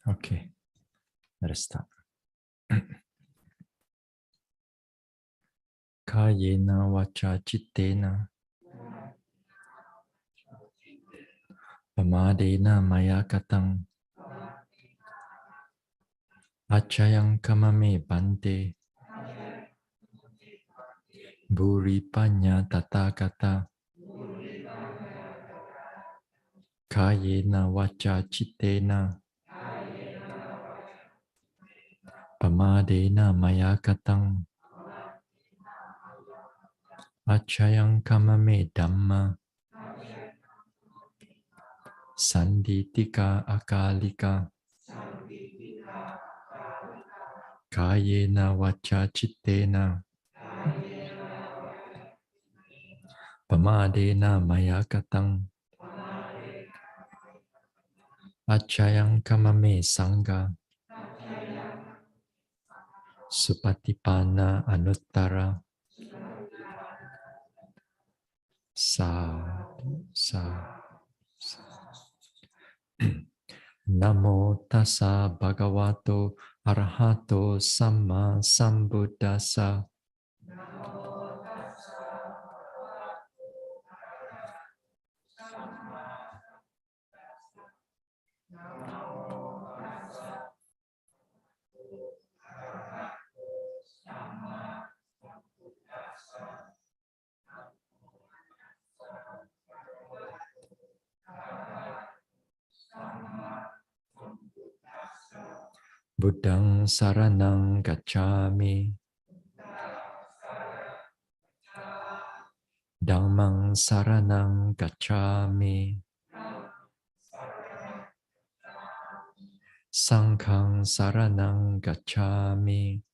Okay, let us start. Kayena vacha chittena pamadena maya katang achayang kamame bante buri panya tathagata kayena vacha chittena pamadena maya katang achayang kamame dhamma sanditika akalika kayena vacha chittena pamadena maya katang achayang kamame sangha supatipana anuttara sadhu sadhu. Namo tassa bhagavato arahato samma sambuddhassa. Buddhang saranang gacchami. Dhammang saranang gacchami. Sanghang saranang gacchami.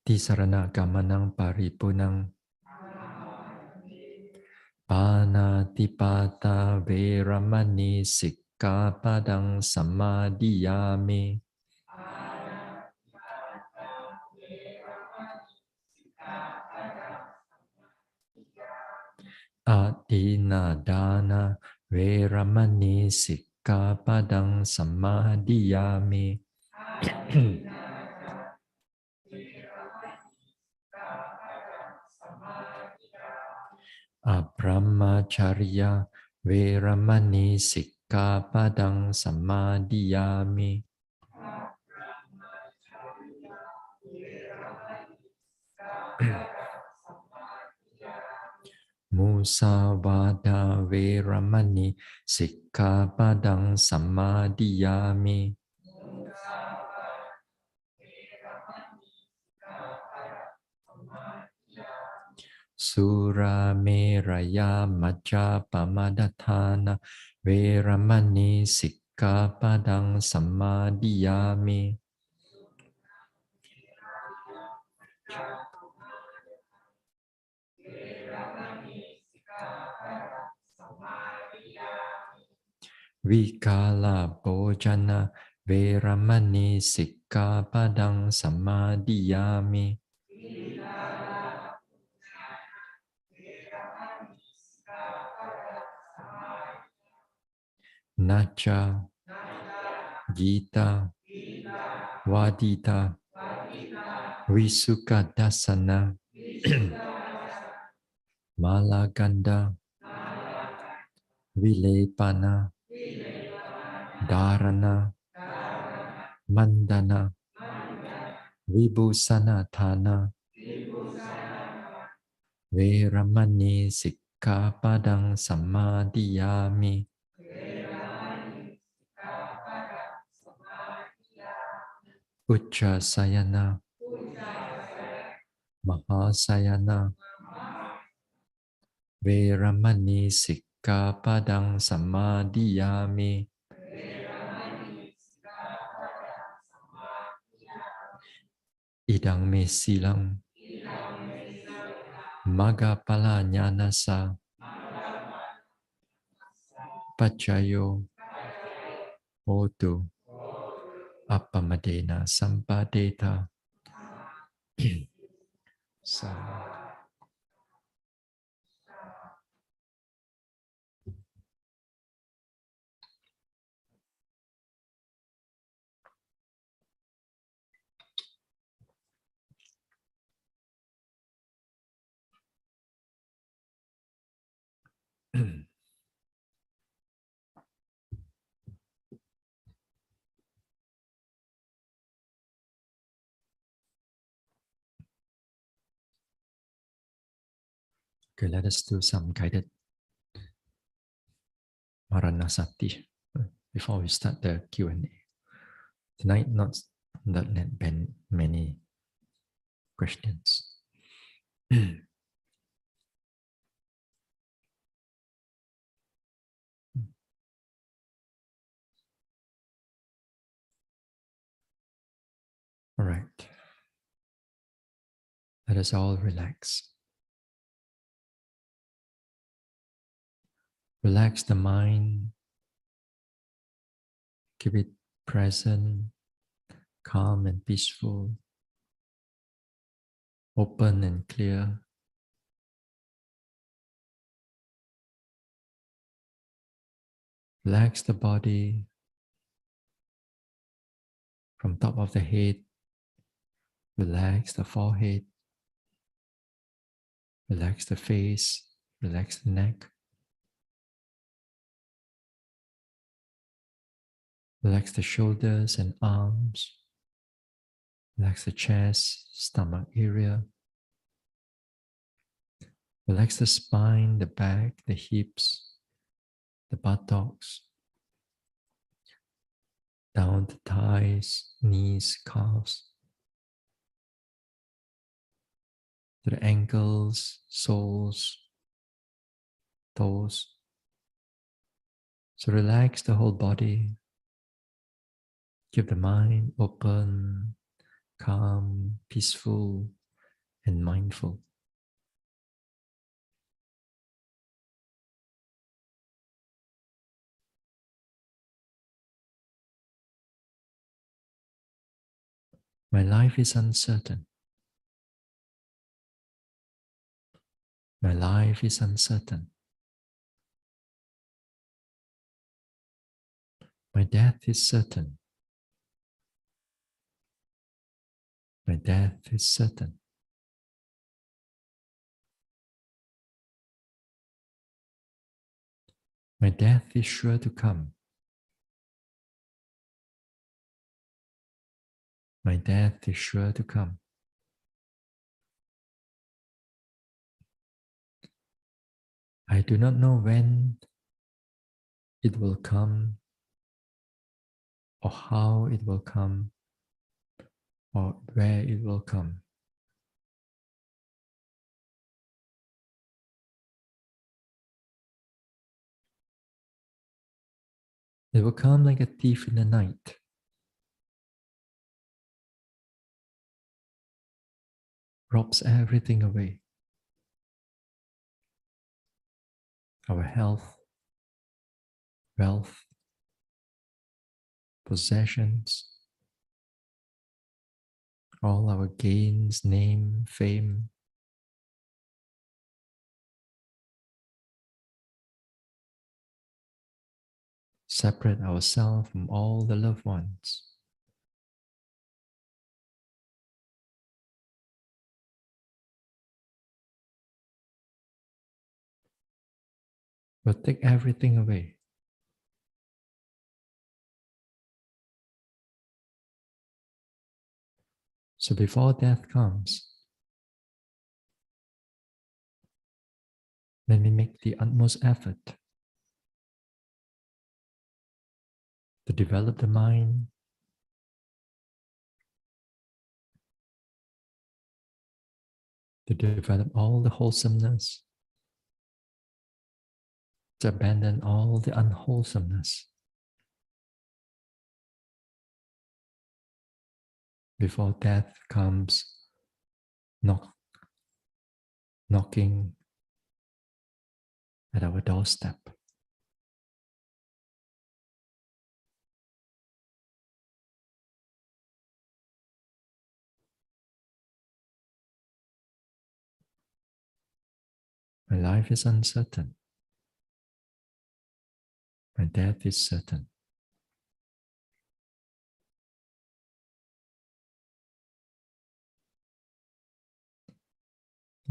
Tisarana gamanang paripunang panatipata veramani sikkhapadang samadhiyami. Adina dana veramani sikkhapadang samadhiyami. Abrahmacharya veramani sikkhapadang samadhiyami. Musavada veramani sikkhapadang samadhiyami. Sura meraya majapamadatthana veramani sikkhapadang samadhiyami. Vikala bhojana veramani sikkhapadang samadhiyami. Nacha Gita Vadita Visuka Dasana Malaganda Vilepana Dharana Mandana Vibhusanatana Veramani sikkhapadang samadhiyami. Uchasayana Mahasayana Veramani Sikkhapadang Samadhiyami. Idang me silang Magapala Jnanasa Pachayo Hotu Appamadena Sampadeta. So, okay, let us do some guided Maranasati before we start the Q&A. Tonight, not that many questions. All right. Let us all relax. Relax the mind. Keep it present, calm and peaceful, open and clear. Relax the body from top of the head. Relax the forehead. Relax the face. Relax the neck. Relax the shoulders and arms. Relax the chest, stomach area. Relax the spine, the back, the hips, the buttocks, down the thighs, knees, calves, to the ankles, soles, toes. So relax the whole body. Keep the mind open, calm, peaceful, and mindful. My life is uncertain. My life is uncertain. My death is certain. My death is certain. My death is sure to come. My death is sure to come. I do not know when it will come, or how it will come, or where it will come. It will come like a thief in the night. Robs everything away. Our health, wealth, possessions, all our gains, name, fame. Separate ourselves from all the loved ones. Will take everything away. So before death comes, let me make the utmost effort to develop the mind, to develop all the wholesomeness, to abandon all the unwholesomeness before death comes knocking at our doorstep. My life is uncertain. My death is certain.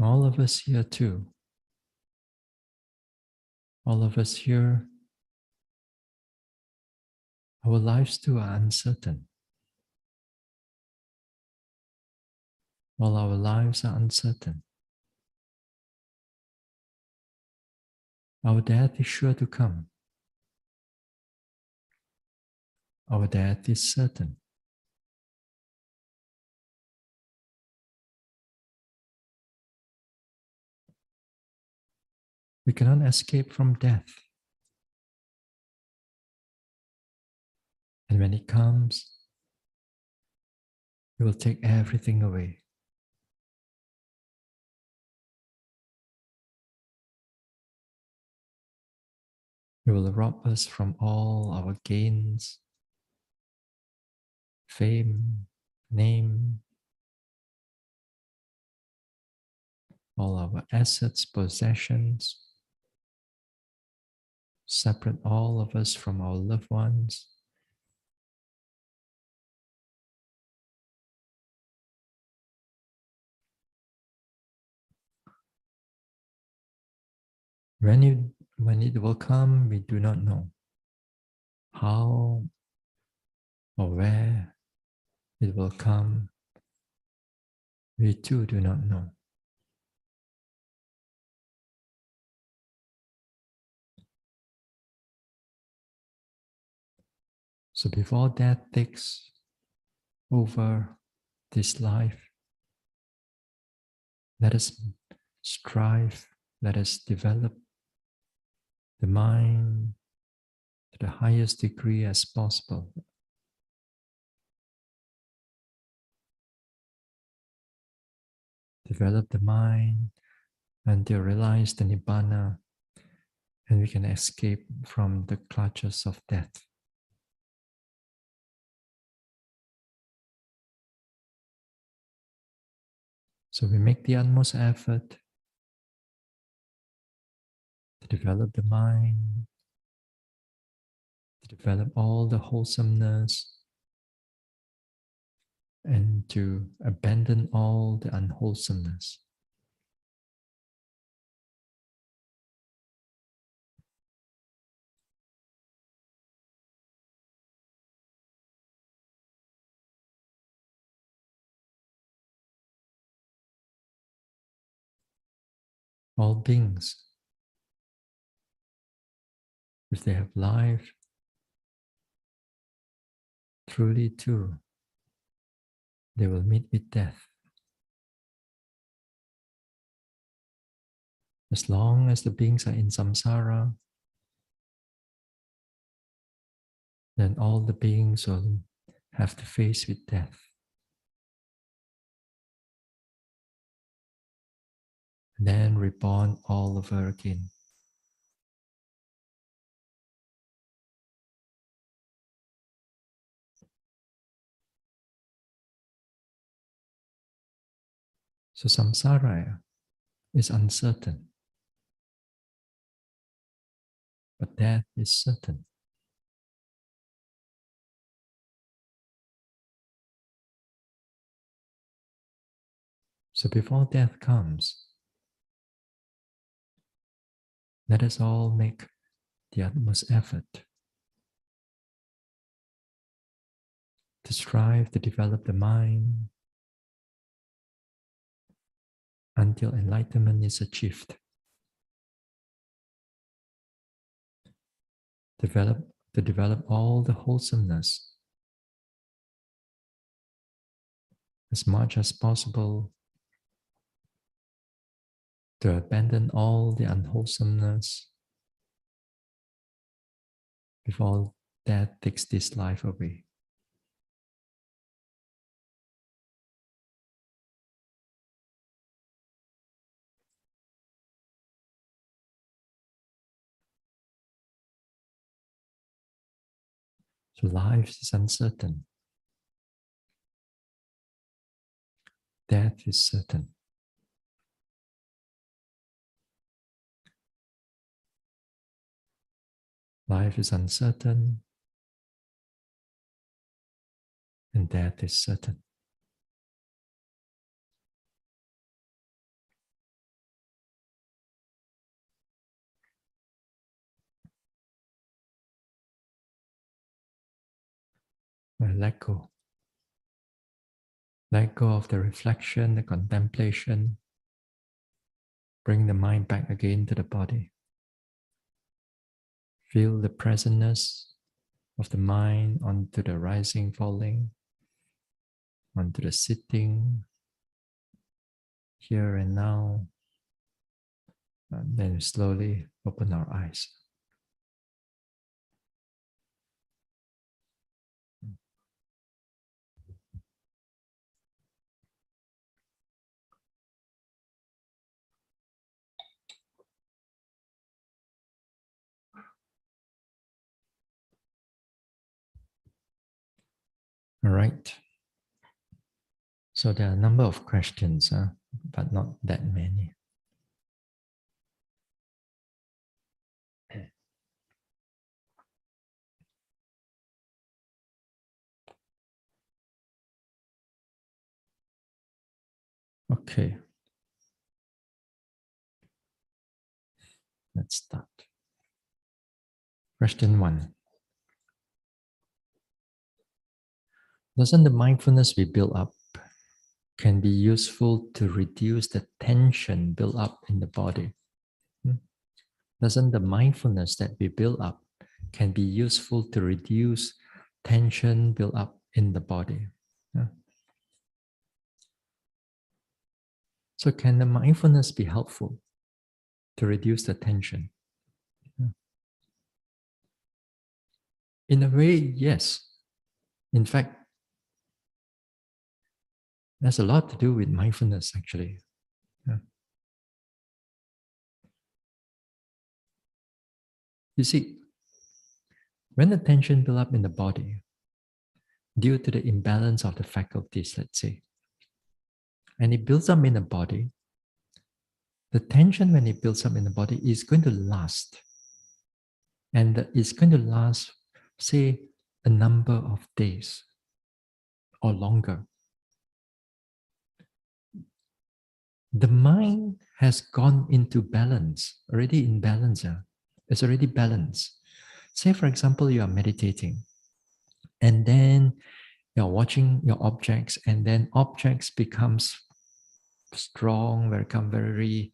All of us here too. All of us here, our lives too are uncertain. All our lives are uncertain. Our death is sure to come. Our death is certain. We cannot escape from death. And when it comes, it will take everything away. It will rob us from all our gains, fame, name, all our assets, possessions, separate all of us from our loved ones. When it will come, we do not know how or where it will come. We too do not know. So before death takes over this life, let us strive, let us develop the mind to the highest degree as possible. Develop the mind until realize the Nibbana, and we can escape from the clutches of death. So we make the utmost effort to develop the mind, to develop all the wholesomeness, and to abandon all the unwholesomeness. All beings, if they have life, truly too, they will meet with death. As long as the beings are in samsara, then all the beings will have to face with death. And then reborn all over again. So samsara is uncertain, but death is certain. So before death comes, let us all make the utmost effort to strive to develop the mind until enlightenment is achieved. To develop all the wholesomeness as much as possible, to abandon all the unwholesomeness, before death takes this life away. So life is uncertain. Death is certain. Life is uncertain and death is certain. Let go. Let go of the reflection, the contemplation. Bring the mind back again to the body. Feel the presentness of the mind onto the rising, falling, onto the sitting, here and now. And then slowly open our eyes. All right. So there are a number of questions, but not that many. Okay. Let's start. Question 1. Doesn't the mindfulness we build up can be useful to reduce the tension built up in the body? Doesn't the mindfulness that we build up can be useful to reduce tension built up in the body? So can the mindfulness be helpful to reduce the tension? In a way, yes. In fact, there's a lot to do with mindfulness, actually. You see, when the tension builds up in the body, due to the imbalance of the faculties, let's say, and it builds up in the body, the tension when it builds up in the body is going to last. And it's going to last, say, a number of days or longer. The mind has gone into balance, already in balance. It's already balanced. Say, for example, you are meditating and then you're watching your objects, and then objects becomes strong, become very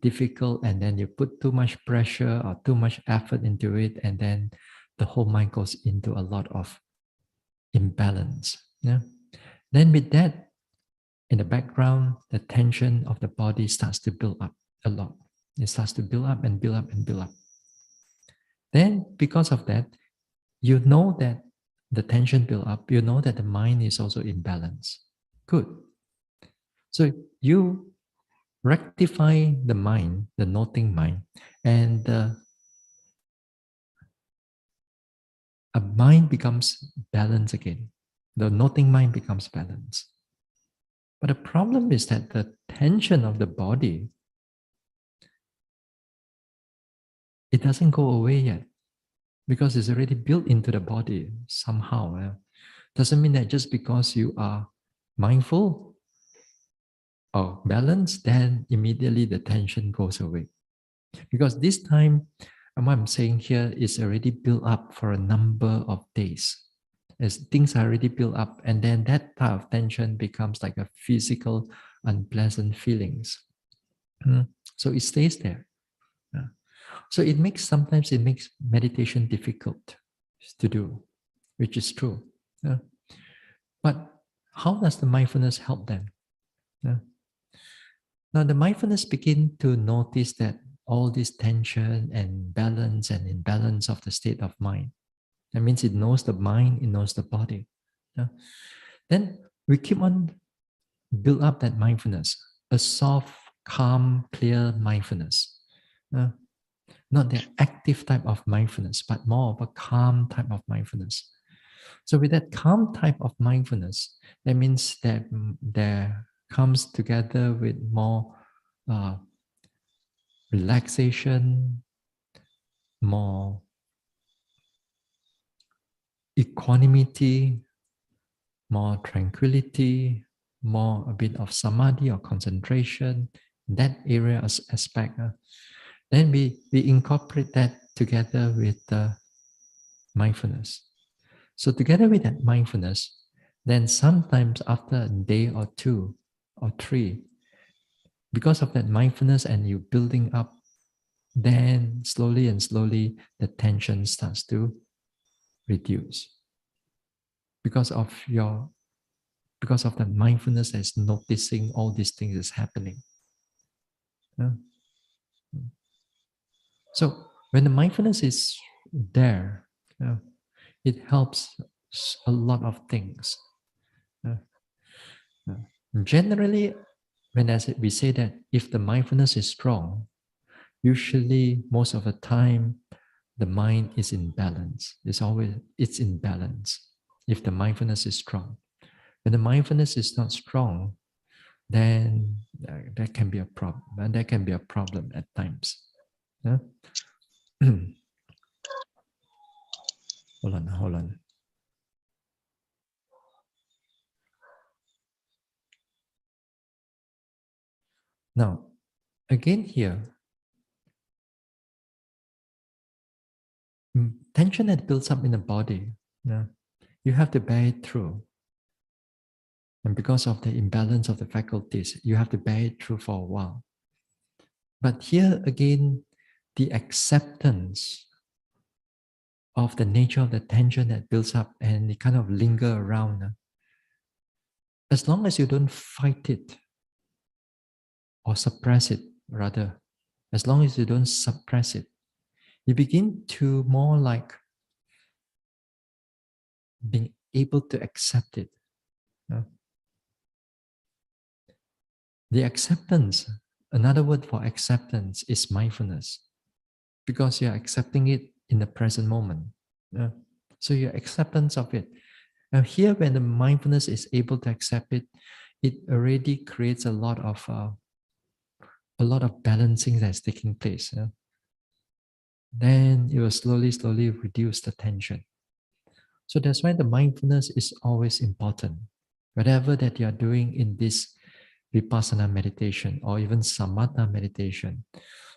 difficult, and then you put too much pressure or too much effort into it, and then the whole mind goes into a lot of imbalance. Yeah. Then with that in the background, the tension of the body starts to build up a lot. It starts to build up and build up and build up. Then because of that, you know that the tension build up, you know that the mind is also imbalanced. Good. So you rectify the mind, the noting mind, and a mind becomes balanced again. The noting mind becomes balanced. But the problem is that the tension of the body, it doesn't go away yet because it's already built into the body somehow. Doesn't mean that just because you are mindful or balanced, then immediately the tension goes away. Because this time, what I'm saying here is already built up for a number of days. As things are already built up, and then that type of tension becomes like a physical, unpleasant feelings. So it stays there. So sometimes it makes meditation difficult to do, which is true. But how does the mindfulness help them? Now the mindfulness begin to notice that, all this tension and balance and imbalance of the state of mind. That means it knows the mind, it knows the body. Yeah? Then we keep on build up that mindfulness, a soft, calm, clear mindfulness. Uh, Not the active type of mindfulness, but more of a calm type of mindfulness. So with that calm type of mindfulness, that means that there comes together with more uh, relaxation, more equanimity, more tranquility, more a bit of samadhi or concentration, that area as aspect. Then we incorporate that together with the mindfulness. So together with that mindfulness, then sometimes after a day or two or three, because of that mindfulness and you building up, then slowly and slowly the tension starts to reduce. Because of your because of the mindfulness that's noticing all these things is happening. Yeah. So when the mindfulness is there, yeah, it helps a lot of things. Yeah. Yeah. Generally, we say that if the mindfulness is strong, usually most of the time the mind is in balance. It's in balance if the mindfulness is strong. When the mindfulness is not strong, then that can be a problem. And that can be a problem at times. Yeah? Hold on. Now, again here, tension that builds up in the body, yeah, you have to bear it through. And because of the imbalance of the faculties, you have to bear it through for a while. But here again, the acceptance of the nature of the tension that builds up and it kind of linger around. As long as you don't fight it or suppress it, rather, as long as you don't suppress it, you begin to more like being able to accept it. The acceptance, another word for acceptance is mindfulness, because you're accepting it in the present moment. So your acceptance of it. Now here, when the mindfulness is able to accept it, it already creates a lot of balancing that's taking place. Then it will slowly reduce the tension. So that's why the mindfulness is always important. Whatever that you are doing in this vipassana meditation or even samatha meditation.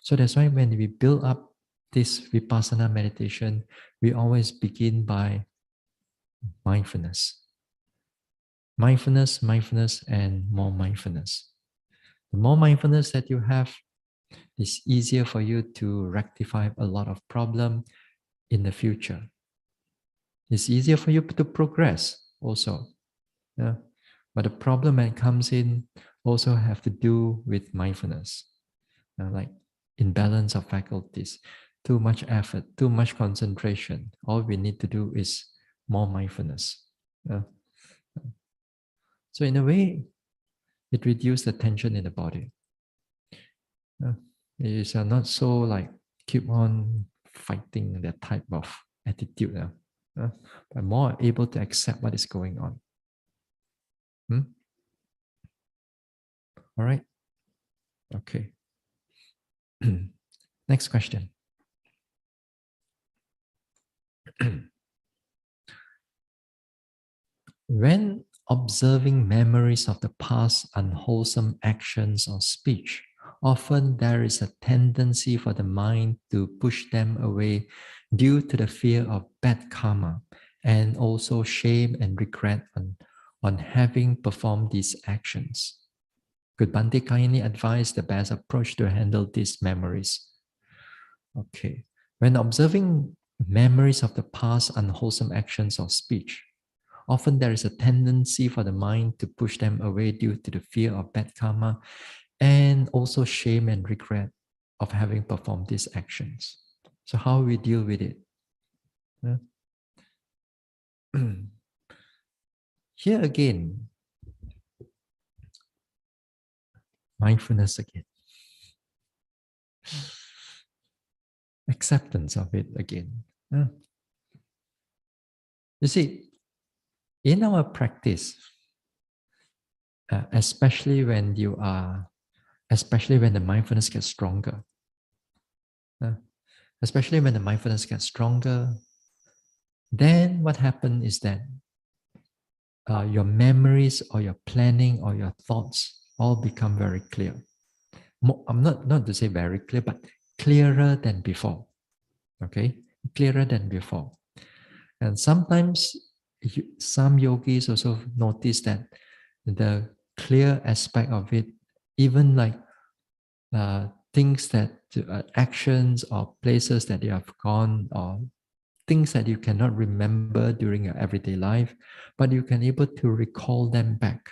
So that's why when we build up this vipassana meditation, we always begin by mindfulness. Mindfulness, and more mindfulness. The more mindfulness that you have, it's easier for you to rectify a lot of problem in the future. It's easier for you to progress also. Yeah. But the problem that comes in also have to do with mindfulness, like imbalance of faculties, too much effort, too much concentration. All we need to do is more mindfulness. So in a way, it reduces the tension in the body. It is not so like keep on fighting that type of attitude, but more able to accept what is going on. All right. Okay. Next question. When observing memories of the past unwholesome actions or speech, often there is a tendency for the mind to push them away due to the fear of bad karma and also shame and regret on having performed these actions. Could Bhante kindly advise the best approach to handle these memories? Okay. When observing memories of the past unwholesome actions or speech, often there is a tendency for the mind to push them away due to the fear of bad karma and also shame and regret of having performed these actions. So how we deal with it? Yeah. Here again, mindfulness again. Acceptance of it again. Yeah. You see, in our practice, especially when the mindfulness gets stronger, especially when the mindfulness gets stronger, then what happens is that your memories or your planning or your thoughts all become very clear. I'm not to say very clear, but clearer than before. Okay, clearer than before. And sometimes some yogis also notice that the clear aspect of it, even like things that actions or places that you have gone or things that you cannot remember during your everyday life, but you can able to recall them back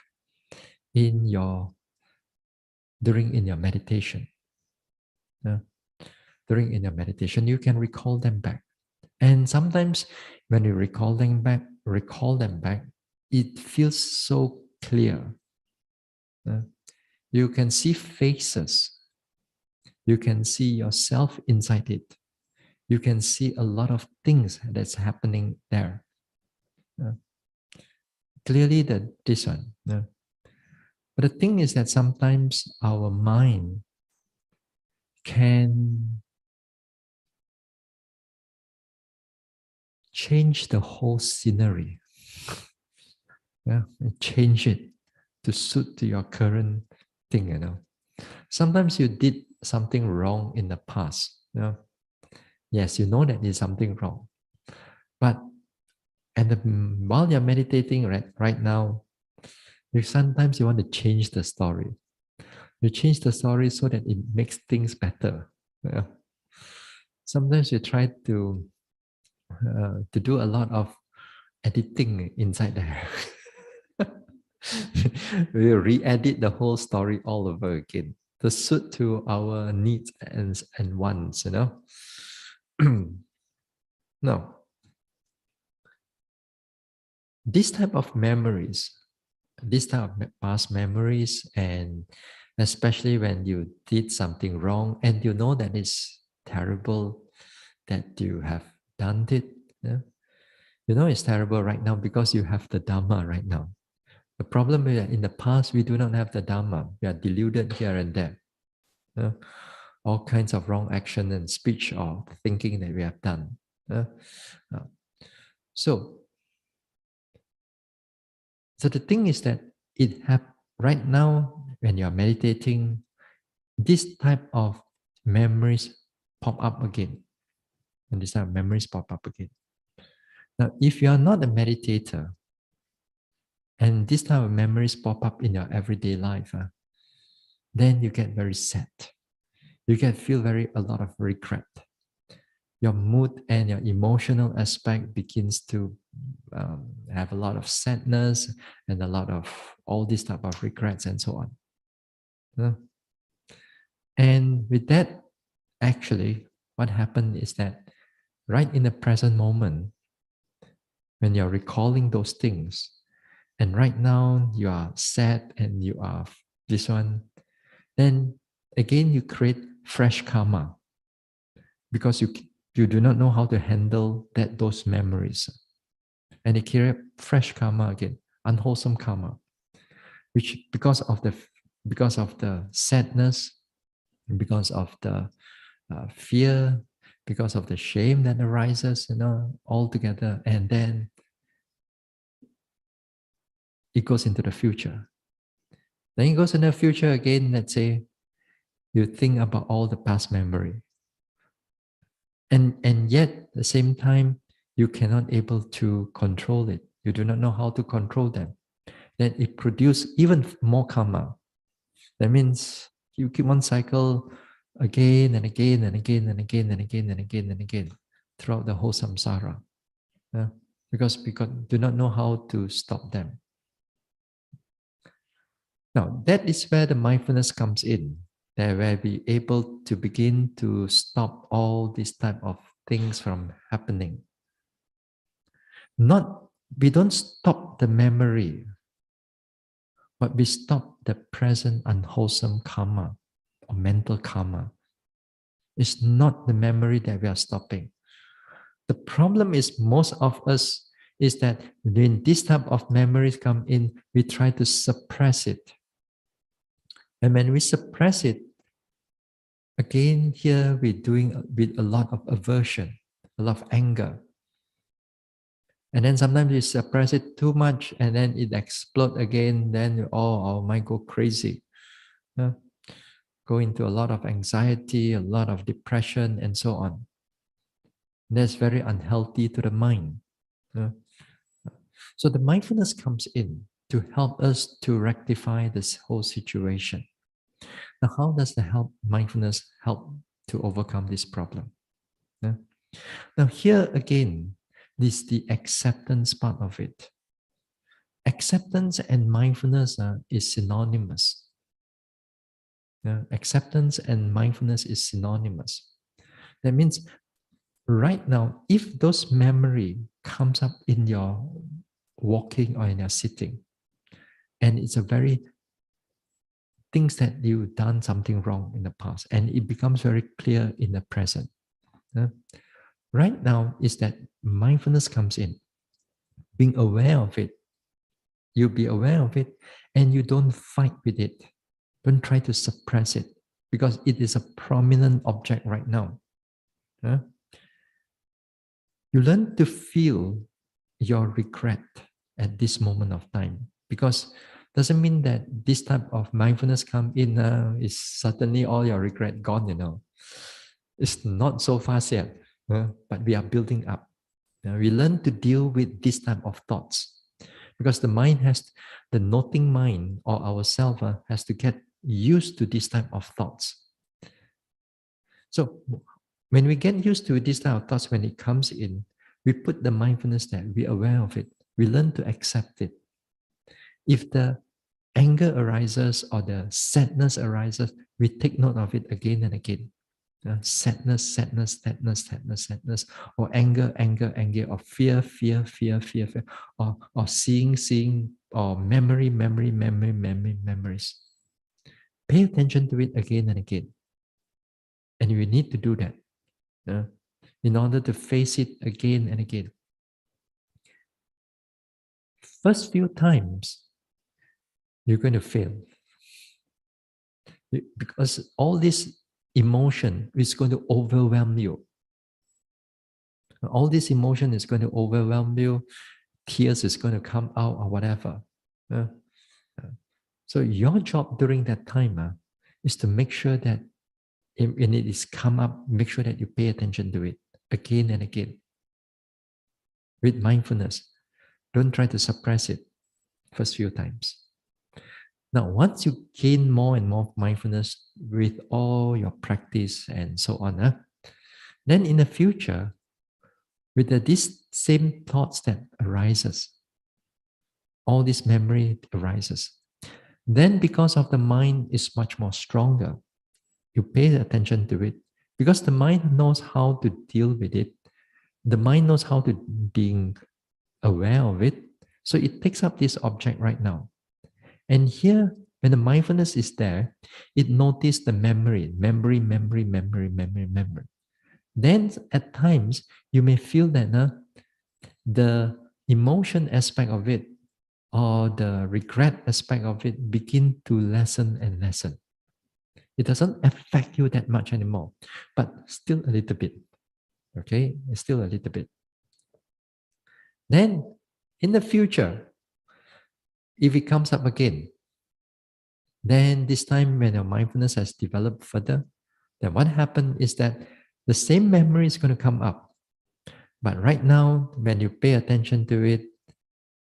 in your meditation. Yeah. During in your meditation, you can recall them back. And sometimes when you recall them back, it feels so clear. You can see faces. You can see yourself inside it. You can see a lot of things that's happening there. Clearly this one. But the thing is that sometimes our mind can change the whole scenery. Yeah, and change it to suit to your current thing. Sometimes you did something wrong in the past. Yes, you know that is something wrong. But while you're meditating right now, sometimes you want to change the story. You change the story so that it makes things better. Yeah. Sometimes you try to do a lot of editing inside there. We re-edit the whole story all over again to suit to our needs and wants. Now, this type of memories, this type of past memories, and especially when you did something wrong and you know that it's terrible that you have done it. Yeah? You know it's terrible right now because you have the Dhamma right now. The problem is that in the past, we do not have the Dhamma. We are deluded here and there. Yeah? All kinds of wrong action and speech or thinking that we have done. Yeah? So the thing is that it have right now when you are meditating, this type of memories pop up again. And this type of memories pop up again. Now, if you are not a meditator, and this type of memories pop up in your everyday life, then you get very sad. You can feel a lot of regret. Your mood and your emotional aspect begins to have a lot of sadness and a lot of all these type of regrets and so on. And with that, actually, what happened is that right in the present moment, when you're recalling those things, and right now you are sad and you are this one, then again you create fresh karma because you do not know how to handle those memories, and it create fresh karma again, unwholesome karma, which because of the sadness, because of the fear, because of the shame that arises, all together, and then it goes into the future. Then it goes into the future again. Let's say you think about all the past memory, and yet at the same time you cannot able to control it. You do not know how to control them. Then it produce even more karma. That means you keep one cycle again and again and again and again and again and again and again throughout the whole samsara. Yeah? Because do not know how to stop them. Now that is where the mindfulness comes in. that we'll be able to begin to stop all these type of things from happening. Not, we don't stop the memory, but we stop the present unwholesome karma or mental karma. It's not the memory that we are stopping. The problem is most of us is that when this type of memories come in, we try to suppress it. And when we suppress it, again, here we're doing with a lot of aversion, a lot of anger. And then sometimes we suppress it too much and then it explodes again, then our mind go crazy. Go into a lot of anxiety, a lot of depression, and so on. That's very unhealthy to the mind. So the mindfulness comes in to help us to rectify this whole situation. Now, how does the mindfulness help to overcome this problem? Now, here again, this is the acceptance part of it. Acceptance and mindfulness is synonymous. Acceptance and mindfulness is synonymous. That means right now, if those memory comes up in your walking or in your sitting, and it's a very things that you've done something wrong in the past, and it becomes very clear in the present. Right now is that mindfulness comes in, being aware of it. You be aware of it, and you don't fight with it. Don't try to suppress it because it is a prominent object right now. You learn to feel your regret at this moment of time, because doesn't mean that this type of mindfulness come in is suddenly all your regret gone, It's not so fast yet, but we are building up. We learn to deal with this type of thoughts because the noting mind or ourself has to get used to this type of thoughts. So when we get used to this type of thoughts, when it comes in, we put the mindfulness there, we're aware of it, we learn to accept it. If the anger arises or the sadness arises, we take note of it again and again. Sadness, or anger, or fear, or seeing, or memories. Pay attention to it again and again. And we need to do that in order to face it again and again. First few times, you're going to fail. Because all this emotion is going to overwhelm you. All this emotion is going to overwhelm you. Tears is going to come out or whatever. So your job during that time is to make sure that when it is come up, make sure that you pay attention to it again and again. With mindfulness. Don't try to suppress it first few times. Now, once you gain more and more mindfulness with all your practice and so on, then in the future, with these same thoughts that arises, all this memory arises, then because of the mind is much more stronger, you pay attention to it because the mind knows how to deal with it. The mind knows how to being aware of it. So it picks up this object right now. And here, when the mindfulness is there, it notices the memory. Then at times, you may feel that the emotion aspect of it or the regret aspect of it begin to lessen and lessen. It doesn't affect you that much anymore, but still a little bit. Okay, it's still a little bit. Then, in the future, if it comes up again, then this time when your mindfulness has developed further, then what happened is that the same memory is going to come up. But right now, when you pay attention to it,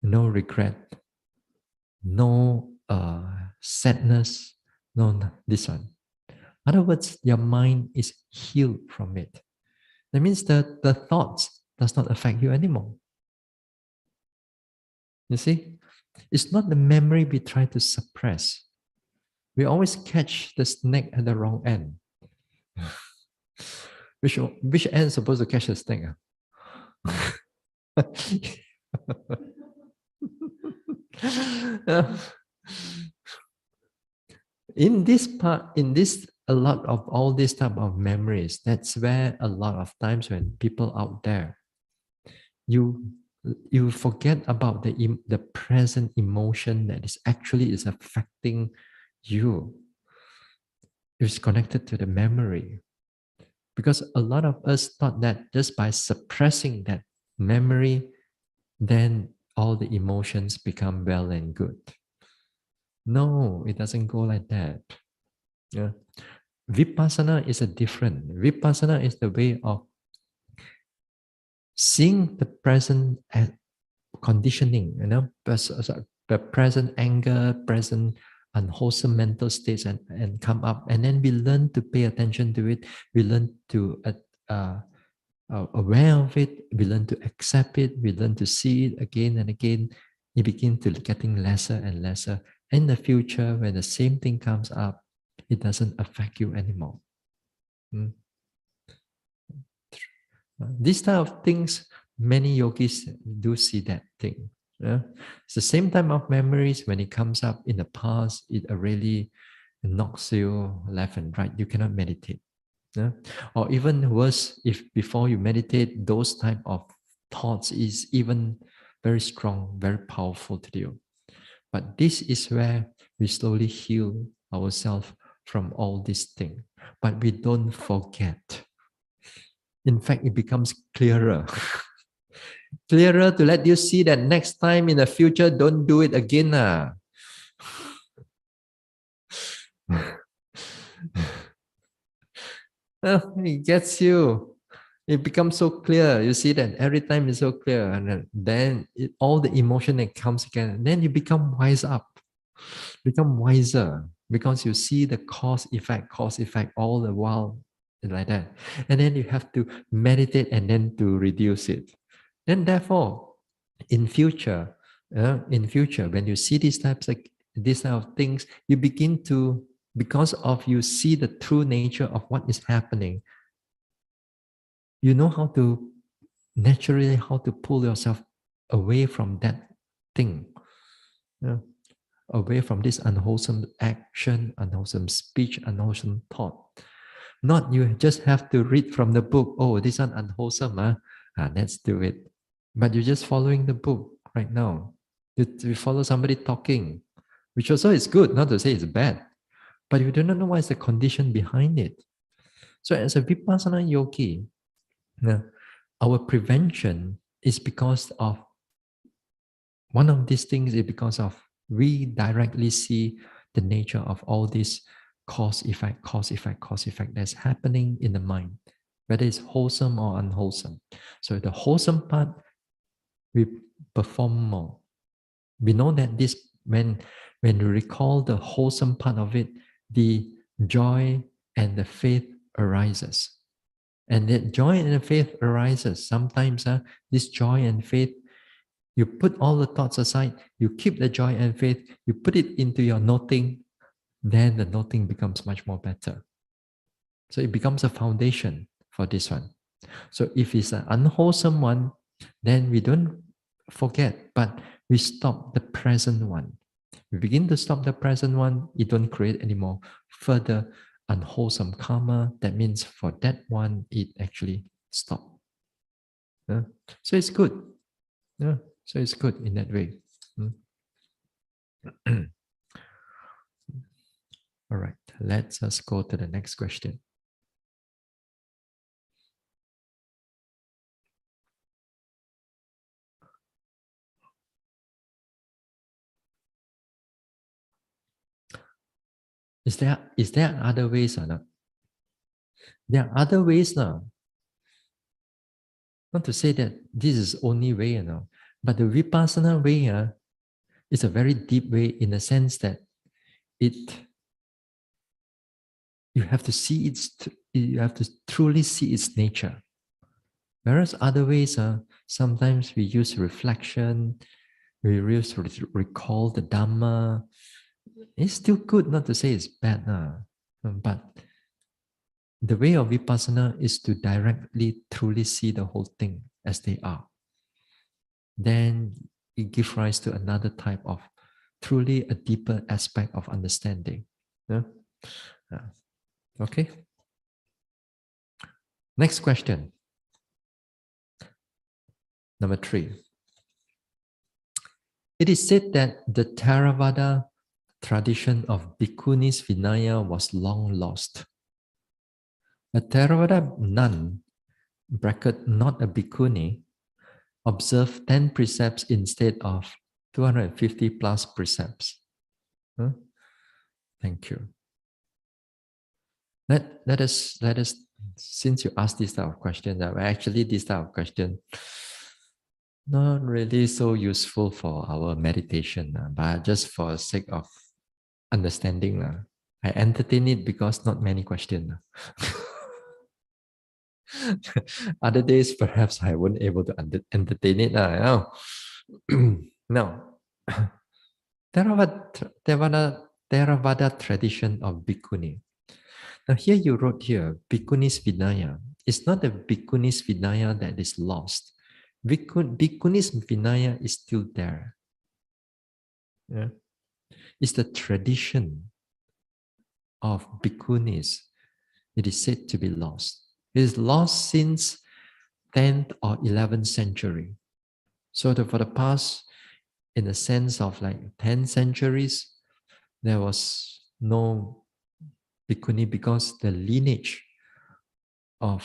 no regret, no sadness, no this one. In other words, your mind is healed from it. That means that the thoughts does not affect you anymore. You see? It's not the memory we try to suppress. We always catch the snake at the wrong end. Which end is supposed to catch the snake? In this part, in this, a lot of all these type of memories, that's where a lot of times when people out there, you forget about the present emotion that is actually is affecting you. It's connected to the memory. Because a lot of us thought that just by suppressing that memory, then all the emotions become well and good. No, it doesn't go like that. Yeah. Vipassana is a different. Vipassana is the way of seeing the present as conditioning, the present anger, present unwholesome mental states, and come up, and then we learn to pay attention to it. We learn to aware of it. We learn to accept it. We learn to see it again and again. It begins to getting lesser and lesser. In the future, when the same thing comes up, it doesn't affect you anymore. Mm. These type of things, many yogis do see that thing. Yeah? It's the same type of memories when it comes up in the past, it really knocks you left and right. You cannot meditate. Yeah? Or even worse, if before you meditate, those type of thoughts is even very strong, very powerful to you. But this is where we slowly heal ourselves from all these things. But we don't forget. In fact, it becomes clearer. Clearer to let you see that next time in the future, don't do it again. It gets you. It becomes so clear. You see that every time it's so clear, and then all the emotion that comes again, then you become wise up, become wiser, because you see the cause effect all the while, like that. And then you have to meditate and then to reduce it. Then therefore, in future, when you see these types of things, you begin to, because of you see the true nature of what is happening, you know how to naturally how to pull yourself away from that thing, away from this unwholesome action, unwholesome speech, unwholesome thought. Not you just have to read from the book, oh, this one unwholesome, let's do it. But you're just following the book right now. You follow somebody talking, which also is good, not to say it's bad, but you do not know what is the condition behind it. So as a Vipassana yogi, our prevention is because of one of these things is because of we directly see the nature of all this cause effect that's happening in the mind, whether it's wholesome or unwholesome. So the wholesome part, we perform more. We know that this when we recall the wholesome part of it, the joy and the faith arises. And that joy and the faith arises. Sometimes this joy and faith, you put all the thoughts aside, you keep the joy and faith, you put it into your noting, then the noting becomes much more better. So it becomes a foundation for this one. So if it's an unwholesome one, then we don't forget, but we stop the present one. We begin to stop the present one, it don't create any more further unwholesome karma. That means for that one, it actually stopped. Yeah? So it's good. Yeah? So it's good in that way. All right, let's us go to the next question. Is there other ways or not? There are other ways now. Not to say that this is only way, but the Vipassana way is a very deep way in the sense that you have to see you have to truly see its nature. Whereas other ways sometimes we use reflection, we use recall the Dhamma, It's still good, not to say it's bad. But the way of vipassana is to directly, truly see the whole thing as they are. Then it gives rise to another type of truly a deeper aspect of understanding. Yeah? Okay. Next question. Number 3. It is said that the Theravada tradition of Bhikkhunis Vinaya was long lost. A Theravada nun, bracket not a Bhikkhuni, observed 10 precepts instead of 250 plus precepts. Huh? Thank you. Let us, since you asked this type of question, that actually this type of question not really so useful for our meditation, but just for the sake of understanding. I entertain it because not many questions. Other days, perhaps I won't able to entertain it. Now, Theravada tradition of Bhikkhuni. Now here you wrote here, Bhikkhunis Vinaya. It's not the Bhikkhunis Vinaya that is lost. Bhikkhunis Vinaya is still there. Yeah? It's the tradition of Bhikkhunis. It is said to be lost. It is lost since 10th or 11th century. So for the past, in the sense of like 10 centuries, there was no bhikkhuni because the lineage of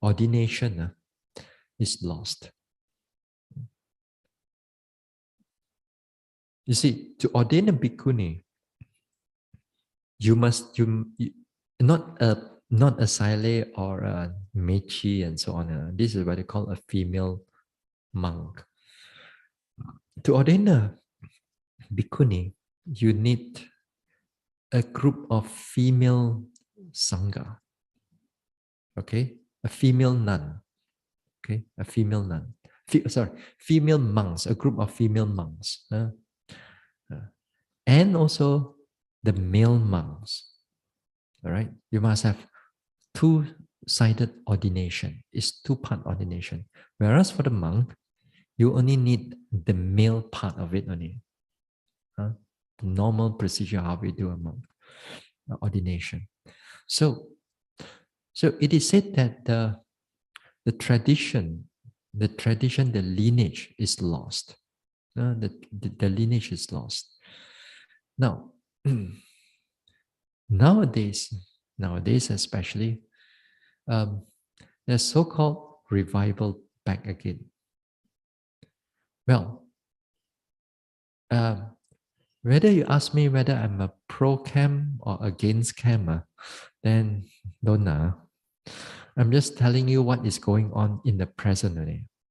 ordination is lost. You see, to ordain a bhikkhuni, you must not a sile or a mechi and so on. This is what they call a female monk. To ordain a bhikkhuni, you need a group of female sangha. Okay, a female nun. Okay, a female nun. Female monks, a group of female monks. And also the male monks. All right, you must have two-sided ordination. It's two-part ordination. Whereas for the monk, you only need the male part of it only. The normal procedure how we do a monk ordination. So it is said that the tradition, the lineage is lost. The lineage is lost. Now, nowadays especially, there's so-called revival back again. Well, whether you ask me whether I'm a pro-cam or against cam, then don't know. I'm just telling you what is going on in the present.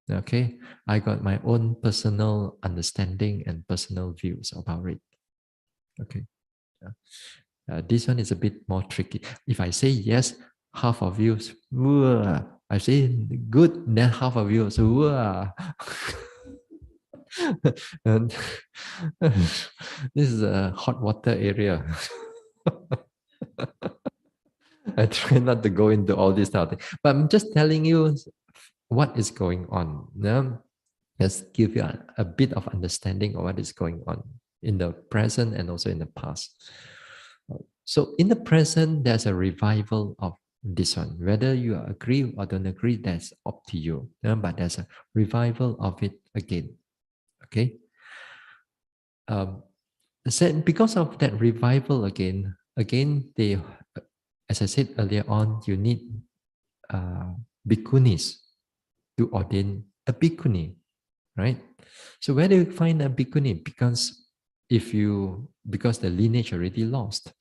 Okay, I got my own personal understanding and personal views about it. Okay, this one is a bit more tricky. If I say yes, half of you, I say good, then half of you, and this is a hot water area. I try not to go into all this stuff, but I'm just telling you what is going on. Just give you a bit of understanding of what is going on in the present and also in the past. So in the present, there's a revival of this one. Whether you agree or don't agree, that's up to you. But there's a revival of it again. Okay. So because of that revival again, they, as I said earlier on, you need bhikkhunis to ordain a bhikkhuni, right? So where do you find a bhikkhuni? Because the lineage already lost.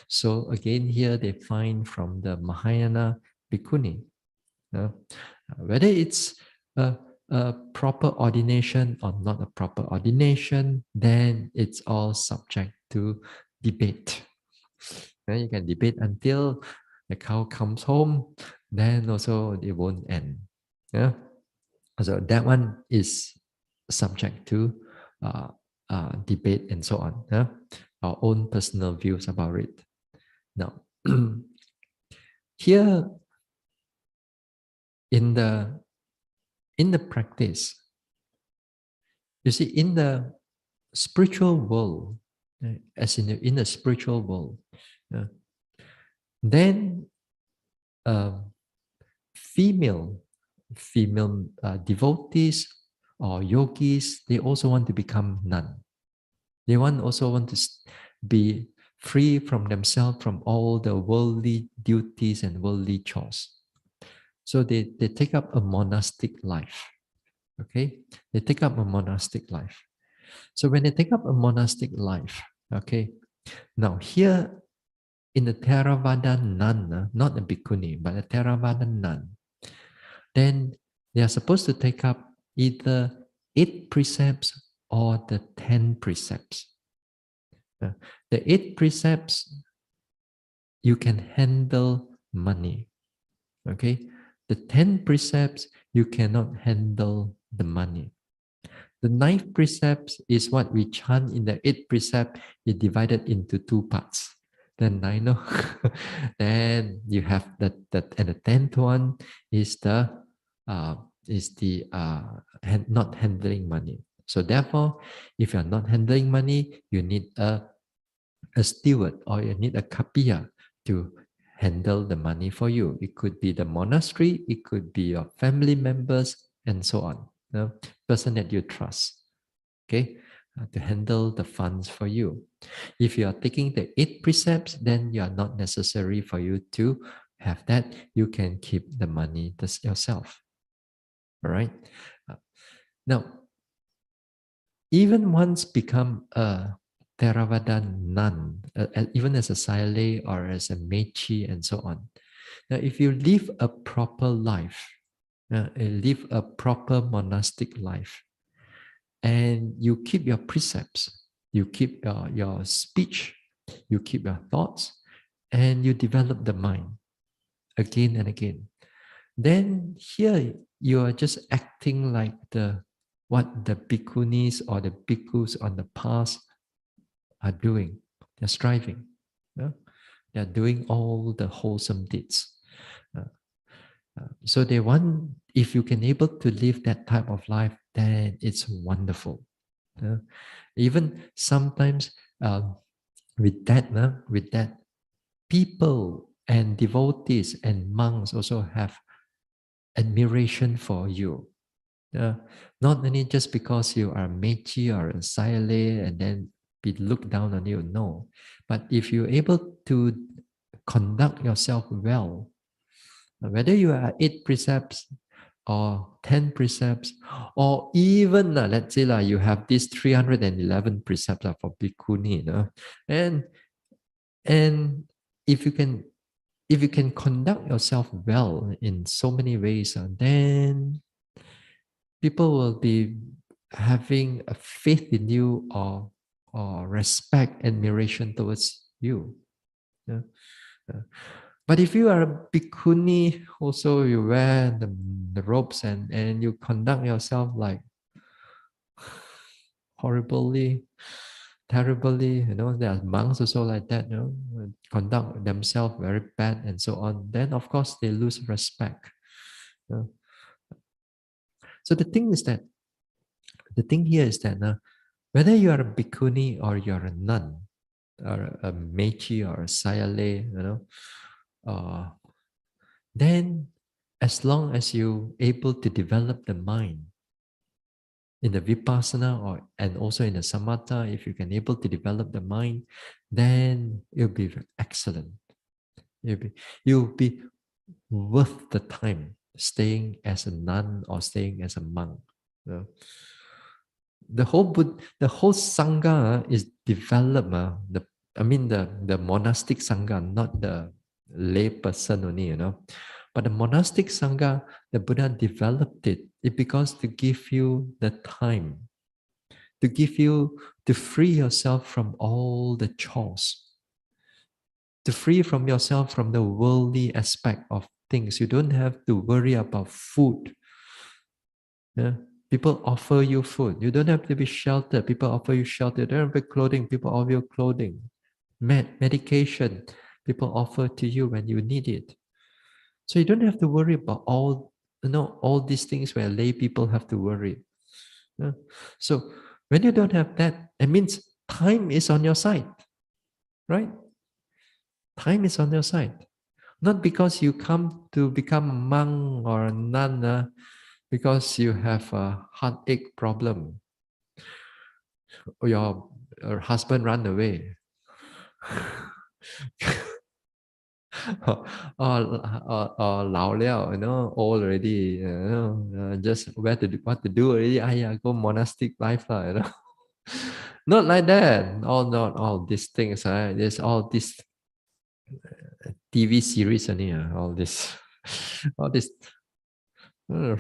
So again, here they find from the Mahayana bhikkhuni. Whether it's a proper ordination or not a proper ordination, then it's all subject to debate. You can debate until the cow comes home, then also it won't end. Yeah. So that one is subject to debate and so on. Our own personal views about it. Now, here in the practice, you see, in the spiritual world, as in the spiritual world, then female devotees or yogis, they also want to become nun. They also want to be free from themselves from all the worldly duties and worldly chores. So they take up a monastic life. Okay, they take up a monastic life. So when they take up a monastic life, okay, now here in the Theravada nun, not a bhikkhuni, but a Theravada nun, then they are supposed to take up either 8 precepts or the 10 precepts. The 8 precepts, you can handle money. Okay? The 10 precepts, you cannot handle the money. The 9th precept is what we chant in the 8th precept, it divided into 2 parts. Then I know. Then you have that and the 10th one is the not handling money. So therefore, if you are not handling money, you need a steward or you need a kapiya to handle the money for you. It could be the monastery, it could be your family members, and so on. Person that you trust, okay, to handle the funds for you. If you are taking the 8 precepts, then you are not necessary for you to have that. You can keep the money yourself. All right. Now, even once become a Theravada nun, even as a Sayale or as a Mechi and so on. Now, if you live a proper life, live a proper monastic life, and you keep your precepts, you keep your speech, you keep your thoughts, and you develop the mind again and again, then here you are just acting like what the bhikkhunis or the bhikkhus on the past are doing. They're striving. They're doing all the wholesome deeds. So they want, if you can able to live that type of life, then it's wonderful. Even sometimes with that, people and devotees and monks also have admiration for you. Not only just because you are mechi or a sayale and then be looked down on you, no. But if you're able to conduct yourself well, whether you are 8 precepts or 10 precepts, or even let's say you have these 311 precepts for bhikkhuni, and if you can conduct yourself well in so many ways, then people will be having a faith in you or respect, admiration towards you. Yeah. But if you are a bhikkhuni, also you wear the robes and you conduct yourself like horribly, terribly, there are monks also like that, conduct themselves very bad and so on, then of course they lose respect. So the thing here is that whether you are a bhikkhuni or you're a nun, or a mechi or a sayale, then as long as you able to develop the mind in the vipassana and also in the samatha, if you can able to develop the mind, then it'll be excellent. You'll be worth the time staying as a nun or staying as a monk. The whole sangha is developed. The monastic sangha, not the lay person only, But the monastic sangha, the Buddha developed it because to give you the time, to free yourself from all the chores, to free from yourself from the worldly aspect of things. You don't have to worry about food. Yeah? People offer you food. You don't have to be sheltered. People offer you shelter. You don't have to be clothing. People offer you clothing. Medication. People offer to you when you need it. So you don't have to worry about all these things where lay people have to worry. Yeah. So when you don't have that, it means time is on your side, right? Time is on your side. Not because you come to become a monk or a nun, because you have a heartache problem, or your husband run away, or lao liao, old already, just what to do already. Go monastic life lah, Not like that. Not all these things. There's all these TV series only. All this, all this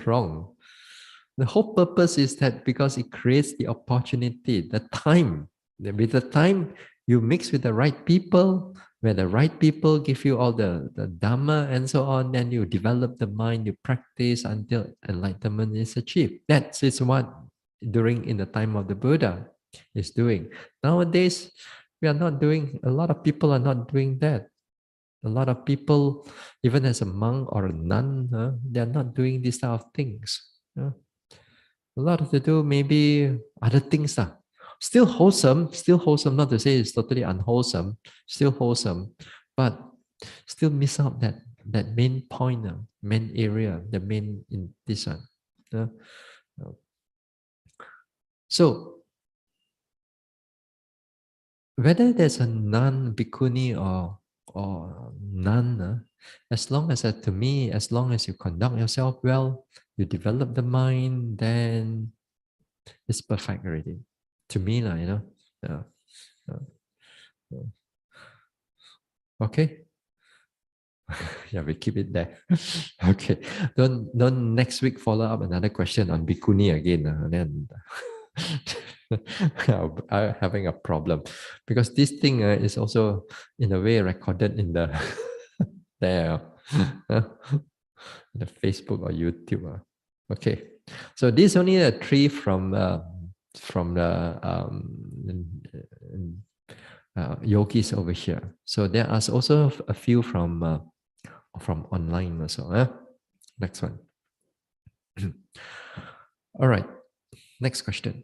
wrong. The whole purpose is that because it creates the opportunity, the time. With the time, you mix with the right people, where the right people give you all the Dhamma and so on, then you develop the mind, you practice until enlightenment is achieved. That is what during in the time of the Buddha is doing. Nowadays, we are not doing, a lot of people are not doing that. A lot of people, even as a monk or a nun, they are not doing these type of things. A lot to do, maybe other things. Still wholesome, not to say it's totally unwholesome, still wholesome, but still miss out that main point, main area, the main in this one. So whether there's a nun, bhikkhuni, or nun, as long as to me, as long as you conduct yourself well, you develop the mind, then it's perfect already. To me, Yeah. Okay. Yeah, we keep it there. Okay. Don't next week follow up another question on bhikkhuni again. Then I'm having a problem because this thing is also in a way recorded in the there, the Facebook or YouTube. Okay. So this only a three from the yogis over here. So there are also a few from online also. Next one. All right. Next question.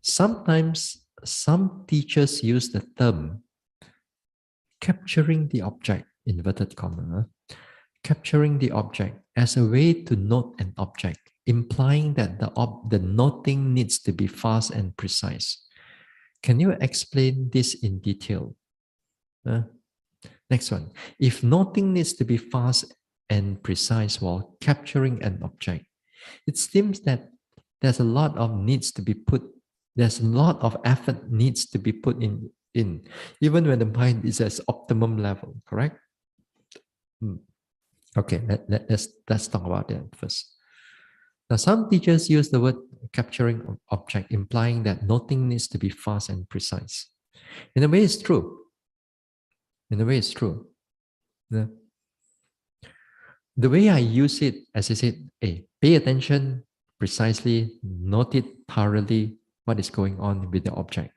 Sometimes some teachers use the term capturing the object, inverted comma, capturing the object as a way to note an object, implying that the noting needs to be fast and precise. Can you explain this in detail? Next one. If noting needs to be fast and precise while capturing an object, it seems that there's a lot of needs to be put, there's a lot of effort needs to be put in even when the mind is at optimum level, correct? Okay, let's talk about that first. Now, some teachers use the word capturing object, implying that noting needs to be fast and precise. In a way, it's true. In a way, it's true. Yeah. The way I use it, as I said, pay attention precisely, note it thoroughly, what is going on with the object.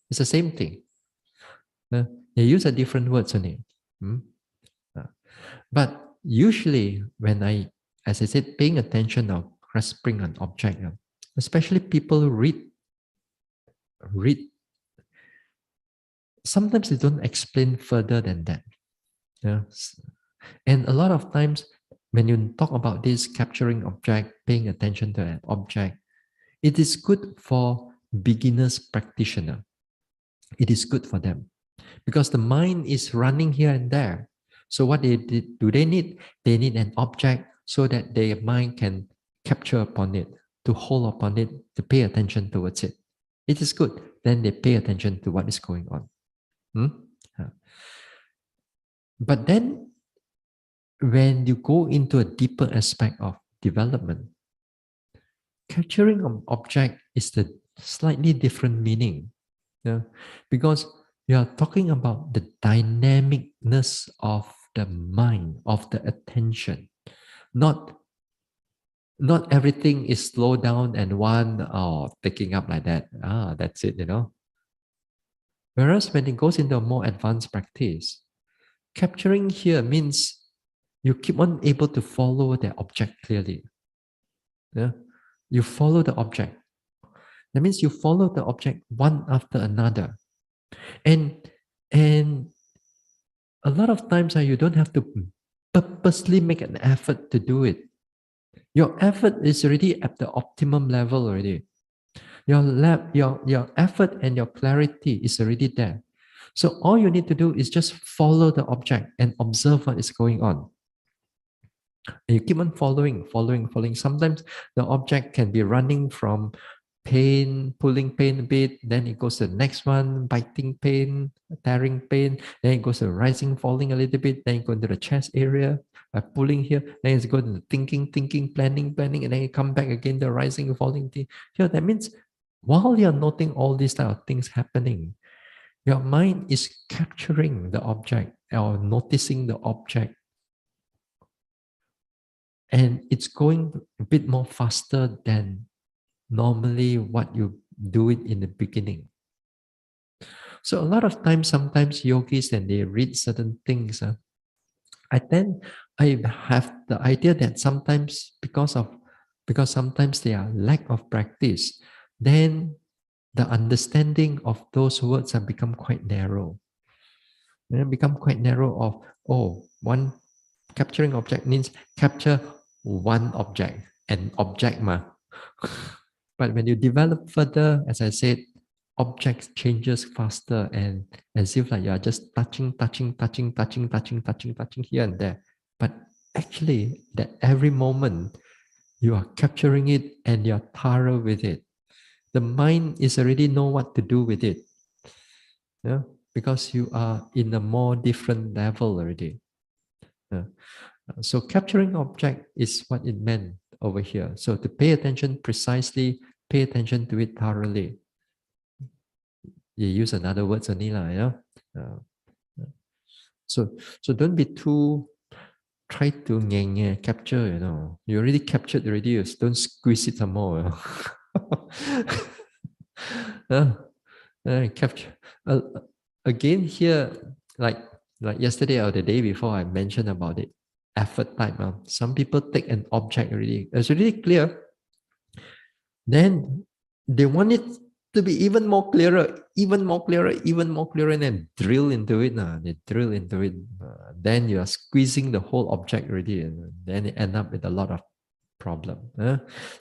It's the same thing. They use a different words on it. But usually when as I said, paying attention or grasping an object, especially people read, sometimes they don't explain further than that. And a lot of times when you talk about this capturing object, paying attention to an object, it is good for beginners practitioner. It is good for them because the mind is running here and there. So what do they need? They need an object so that their mind can capture upon it, to hold upon it, to pay attention towards it. It is good. Then they pay attention to what is going on. But then when you go into a deeper aspect of development, capturing an object is the slightly different meaning. Because you are talking about the dynamicness of the mind, of the attention, not Not everything is slowed down and one taking up like that. That's it, Whereas when it goes into a more advanced practice, capturing here means you keep on able to follow the object clearly. Yeah? You follow the object. That means you follow the object one after another. And and a lot of times you don't have to purposely make an effort to do it. Your effort is already at the optimum level already. Your effort and your clarity is already there. So all you need to do is just follow the object and observe what is going on. And you keep on following. Sometimes the object can be running from pain, pulling pain a bit, then it goes to the next one, biting pain, tearing pain, then it goes to rising, falling a little bit, then it goes to the chest area, pulling here, then it's going to thinking, planning, and then you come back again, the rising, falling thing. Here, that means while you're noting all these type of things happening, your mind is capturing the object or noticing the object, and it's going a bit more faster than normally what you do it in the beginning. So a lot of times, sometimes yogis, and they read certain things, I have the idea that because sometimes they are lack of practice, then the understanding of those words have become quite narrow. They become quite narrow of, one capturing object means capture one object, an object ma. But when you develop further, as I said, objects changes faster, and as if like you are just touching here and there. But actually, that every moment you are capturing it and you're thorough with it. The mind is already know what to do with it. Yeah, because you are in a more different level already. Yeah. So capturing object is what it meant over here. So to pay attention precisely, pay attention to it thoroughly. You use another words only, uh, so don't be too try to capture, You already captured already, so don't squeeze it some more. Capture. Again here, like yesterday or the day before, I mentioned about it. Effort type. Some people take an object already. It's really clear. Then they want it to be even more clearer, and then drill into it. They drill into it. Then you are squeezing the whole object already, and then you end up with a lot of problem.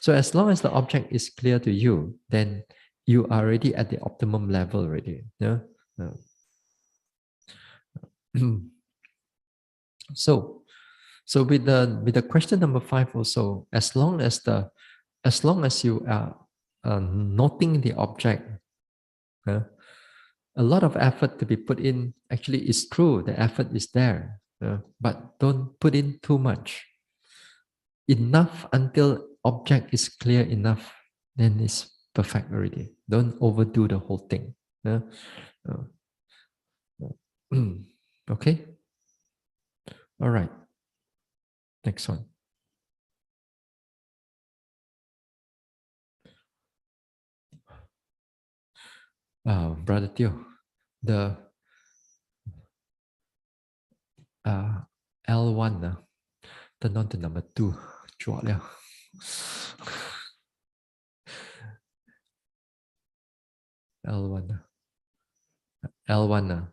So as long as the object is clear to you, then you are already at the optimum level already. Yeah. So with the question number 5 also, as long as you are noting the object, a lot of effort to be put in. Actually, it's true, the effort is there, but don't put in too much. Enough until object is clear enough, then it's perfect already. Don't overdo the whole thing. Uh, okay. All right. Next one. Brother Teo, the L1 turn on to number 2. Chua liao. L1. L1.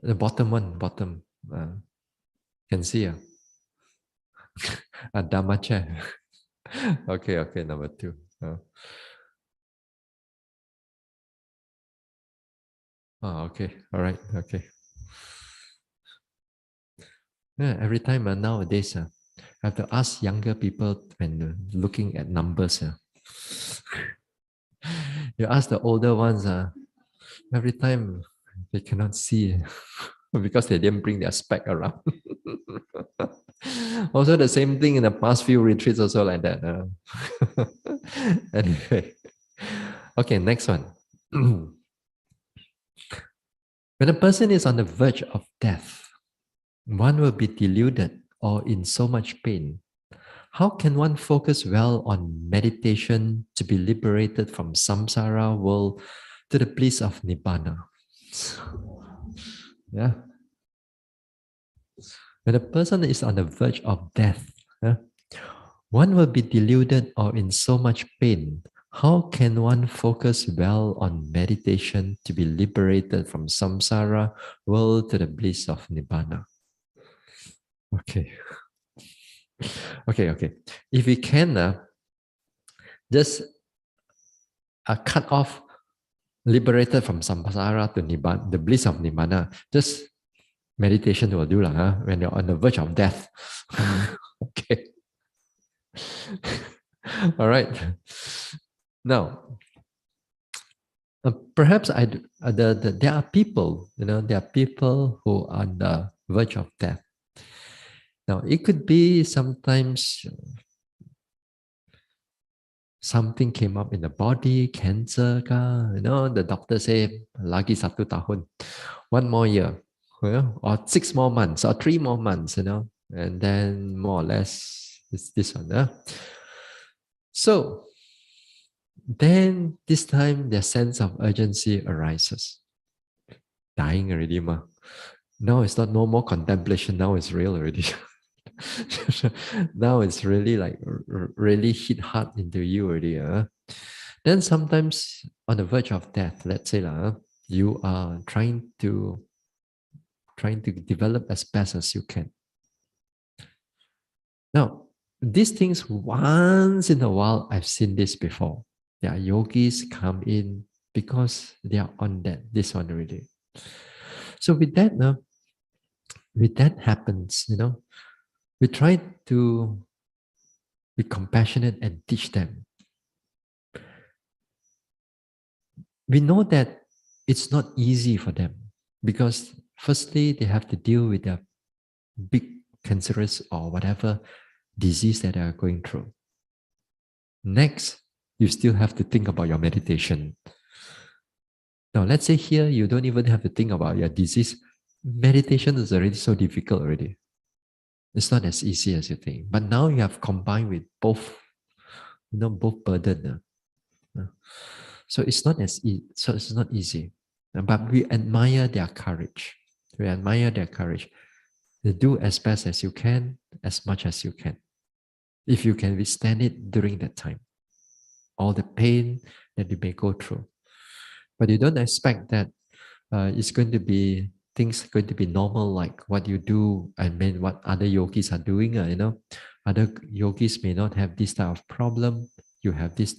The bottom one. Bottom. Can see. Dharma chair. Okay. Number 2. Okay. All right. Okay. Yeah, every time nowadays, I have to ask younger people when looking at numbers. You ask the older ones, every time they cannot see because they didn't bring their spec around. Also, the same thing in the past few retreats, also like that. Anyway, okay, next one. When a person is on the verge of death, one will be deluded or in so much pain How can one focus well on meditation to be liberated from samsara world to the bliss of nibbana? Yeah. When a person is on the verge of death, one will be deluded or in so much pain. How can one focus well on meditation to be liberated from samsara world to the bliss of nibbana? Okay. Okay. If we can, just cut off liberated from samsara to nibbana, the bliss of nibbana. Just meditation will do lah. When you're on the verge of death. Okay. All right. Now, perhaps there are people, there are people who are on the verge of death. Now, it could be sometimes something came up in the body, cancer, the doctor say, lagi 1 tahun, 1 more year, or 6 more months, or 3 more months, and then more or less it's this one. So then this time their sense of urgency arises. Dying already, ma. Now it's not no more contemplation, now it's real already. Now it's really like really hit hard into you already. Then sometimes on the verge of death, let's say you are trying to develop as best as you can. Now, these things once in a while, I've seen this before. There are yogis come in because they are on this one already. So with that happens, we try to be compassionate and teach them. We know that it's not easy for them because firstly, they have to deal with a big cancerous or whatever disease that they are going through. Next, you still have to think about your meditation. Now, let's say here you don't even have to think about your disease. Meditation is already so difficult already. It's not as easy as you think. But now you have combined with both, both burden. So it's not so it's not easy. But we admire their courage. We admire their courage. They do as best as you can, as much as you can. If you can withstand it during that time. All the pain that you may go through. But you don't expect that it's going to be things going to be normal like what you do and what other yogis are doing. Other yogis may not have this type of problem. You have this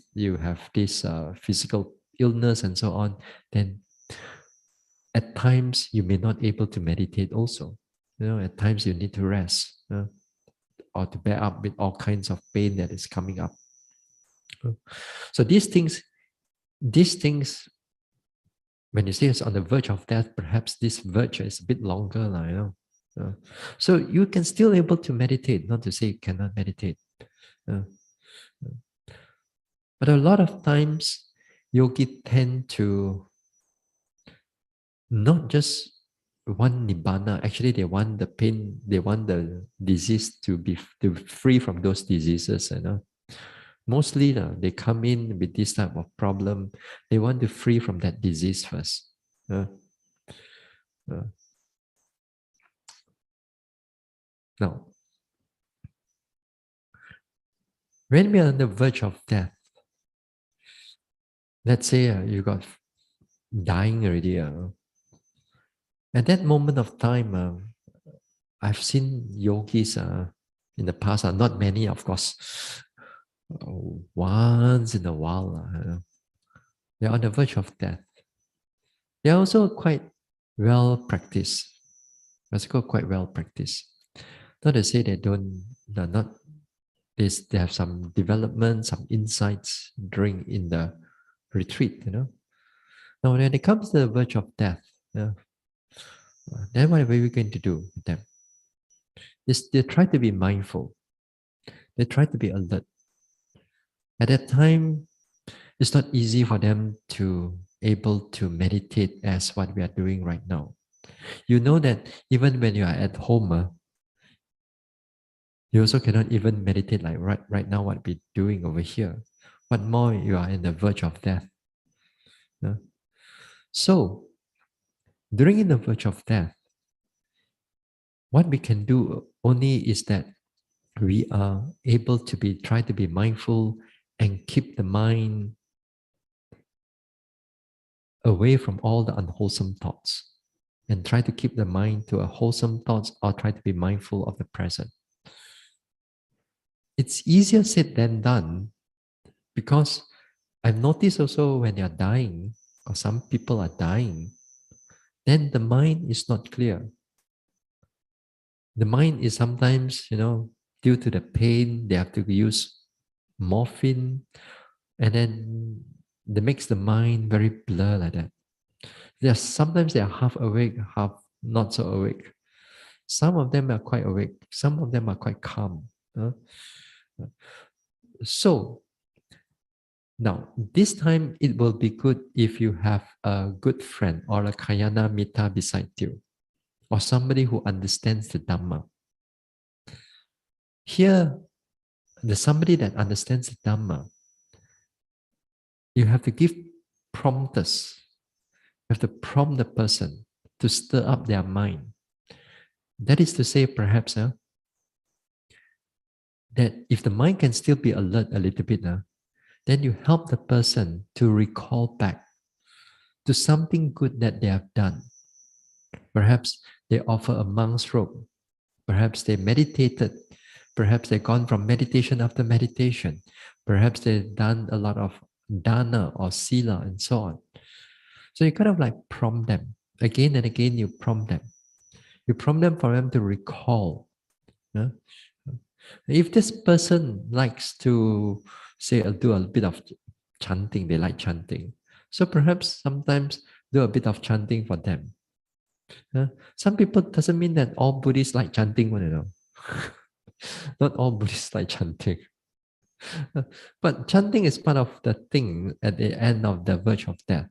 physical illness and so on. Then at times you may not able to meditate also. At times you need to rest or to bear up with all kinds of pain that is coming up. So these things, when you say it's on the verge of death, perhaps this verge is a bit longer. So you can still able to meditate, not to say you cannot meditate. But a lot of times, yogi tend to not just want nibbana. Actually, they want the pain, they want the disease to be free from those diseases. Mostly, they come in with this type of problem. They want to free from that disease first. Now, when we are on the verge of death, let's say you got dying already. At that moment of time, I've seen yogis in the past, not many, of course. Once in a while, they're on the verge of death. They're also quite well practiced. Quite well practiced. Not to say they they have some development, some insights during in the retreat. Now, when it comes to the verge of death, then what are we going to do with them? They try to be mindful. They try to be alert. At that time, it's not easy for them to able to meditate as what we are doing right now. You know that even when you are at home, You also cannot even meditate like right now what we're doing over here. What more you are in the verge of death. Yeah? So, during in the verge of death, what we can do only is that we are able to try to be mindful and keep the mind away from all the unwholesome thoughts, and try to keep the mind to a wholesome thoughts, or try to be mindful of the present. It's easier said than done, because I've noticed also when you're dying, or some people are dying, then the mind is not clear. The mind is sometimes, due to the pain, they have to use morphine, and then that makes the mind very blur like that. Sometimes they are half awake, half not so awake. Some of them are quite awake, some of them are quite calm. So now, this time it will be good if you have a good friend or a Kayana Mita beside you, or somebody who understands the Dhamma. Here, the somebody that understands the Dhamma, you have to give prompters. You have to prompt the person to stir up their mind. That is to say, perhaps, that if the mind can still be alert a little bit, then you help the person to recall back to something good that they have done. Perhaps they offer a monk's robe. Perhaps they meditated. Perhaps they've gone from meditation after meditation. Perhaps they've done a lot of dana or sila and so on. So you kind of like prompt them. Again and again, you prompt them. You prompt them for them to recall. Yeah? If this person likes to, say, do a bit of chanting, they like chanting. So perhaps sometimes do a bit of chanting for them. Some people doesn't mean that all Buddhists like chanting, Not all Buddhists like chanting. But chanting is part of the thing at the end of the verge of death.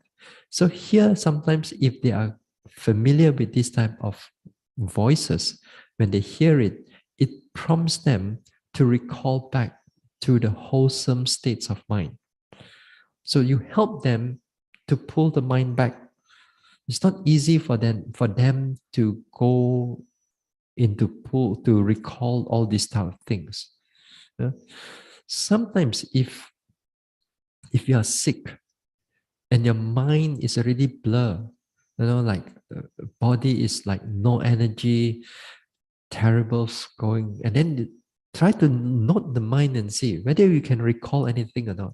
So here, sometimes if they are familiar with this type of voices, when they hear it, it prompts them to recall back to the wholesome states of mind. So you help them to pull the mind back. It's not easy for them to go into pull to recall all these type of things. Sometimes if you are sick and your mind is already blur, like body is like no energy, terrible going, and then try to note the mind and see whether you can recall anything or not.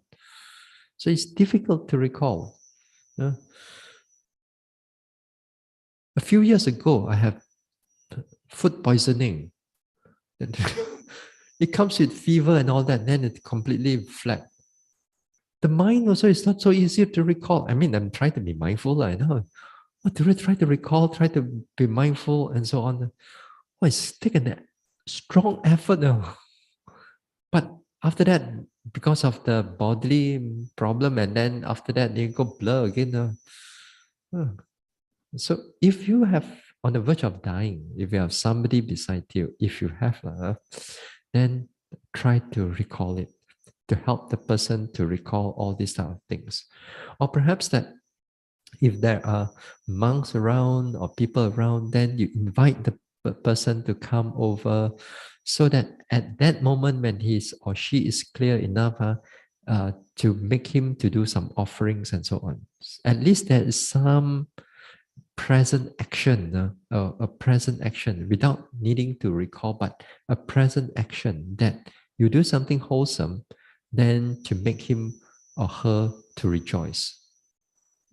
So it's difficult to recall. A few years ago, I have food poisoning. It comes with fever and all that, then it's completely flat. The mind also is not so easy to recall. I mean, I'm trying to be mindful. I know. What do I try to recall, try to be mindful, and so on? Well, it's taken a strong effort now. But after that, because of the bodily problem, and then after that, you go blur again. So if you have on the verge of dying, if you have somebody beside you, if you have, then try to recall it, to help the person to recall all these type of things. Or perhaps that if there are monks around or people around, then you invite the person to come over, so that at that moment when he or she is clear enough, to make him to do some offerings and so on. At least there is some present action, a present action without needing to recall, but a present action that you do something wholesome, then to make him or her to rejoice.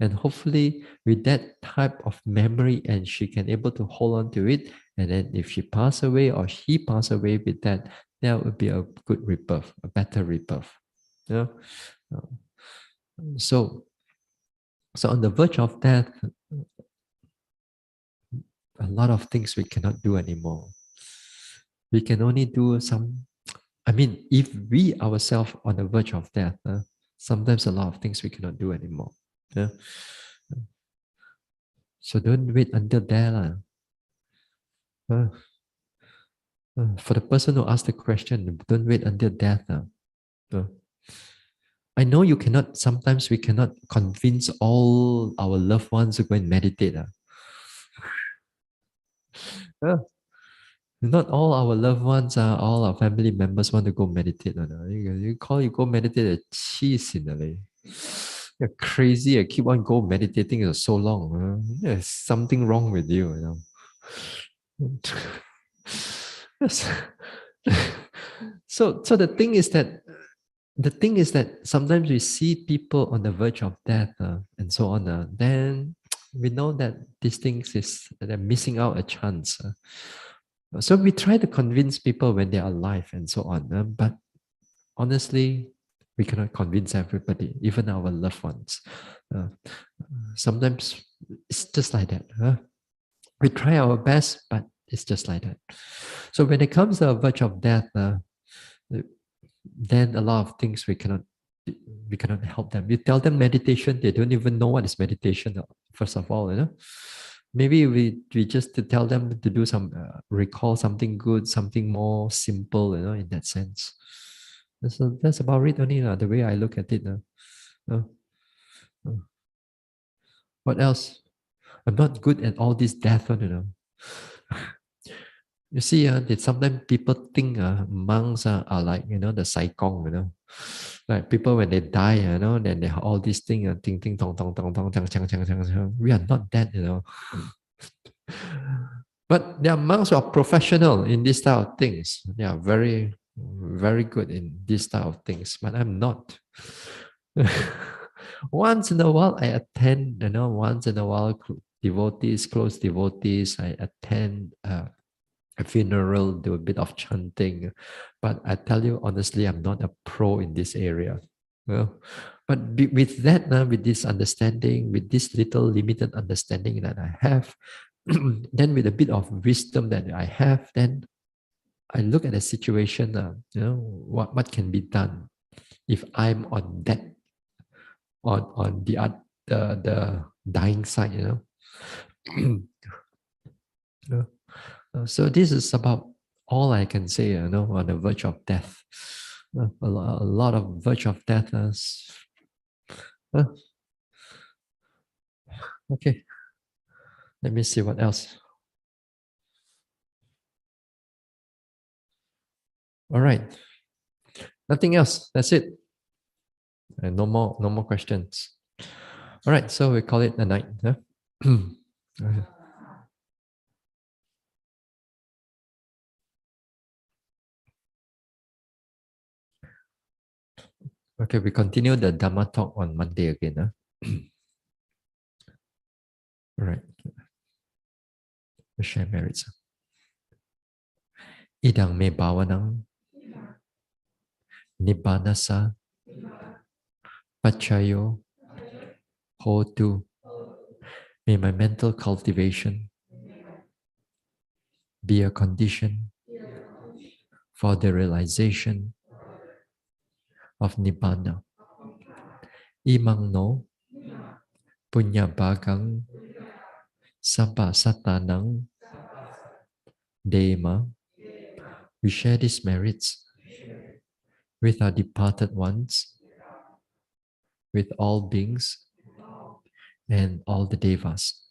And hopefully with that type of memory, and she can able to hold on to it, and then if she pass away or he pass away with that, that would be a good rebirth, a better rebirth. Yeah. So on the verge of death, a lot of things we cannot do anymore. We can only do some, I mean, if we ourselves on the verge of death, sometimes a lot of things we cannot do anymore. Yeah? So don't wait until there. For the person who asked the question, don't wait until death. Uh, I know you cannot, sometimes we cannot convince all our loved ones to go and meditate. Uh, Not all our loved ones, all our family members want to go meditate. You call you go meditate, cheese in the way. You're crazy. I keep on go meditating for so long. There's something wrong with you, Yes. So the thing is that sometimes we see people on the verge of death and so on. Then we know that these things is they're missing out a chance. So we try to convince people when they are alive and so on. But honestly, we cannot convince everybody, even our loved ones. Uh, Sometimes it's just like that. We try our best, but it's just like that. So when it comes to a verge of death, then a lot of things we cannot help them. You tell them meditation, they don't even know what is meditation. First of all, maybe we just to tell them to do some recall something good, something more simple, in that sense. That's about it only, the way I look at it. Uh, uh, what else? I'm not good at all this death one. You see, that sometimes people think monks are like, the saikong. Like people when they die, then they have all these things, ting ting tong tong tong tong chang chang chang chang chang. We are not that. But there are monks who are professional in this style of things. They are very, very good in this style of things, but I'm not. Once in a while, I attend, once in a while, devotees, close devotees, I attend a funeral, do a bit of chanting. But I tell you honestly, I'm not a pro in this area. Well, but with that, with this understanding, with this little limited understanding that I have, then with a bit of wisdom that I have, then I look at the situation, what can be done if I'm on that, on the dying side, Yeah. So this is about all I can say, on the verge of death. A lot of verge of death. Uh, okay, let me see what else. All right, nothing else. That's it. And no more questions. All right, so we call it a night. Huh? Okay, we continue the Dhamma talk on Monday again. All right, we share merits. Idang me bhavanang nibbanasa pachayo hotu. May my mental cultivation be a condition for the realization of Nibbana. Imang no punya bagang sabba satanang dema. We share these merits with our departed ones, with all beings and all the devas.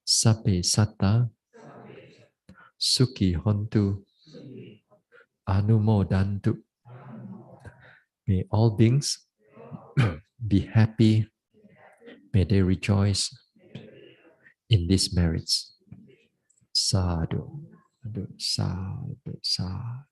Sabbe satta sukhi hontu anumodantu. May all beings be happy. May they rejoice in these merits. Sadhu, sadhu, sadhu, sadhu.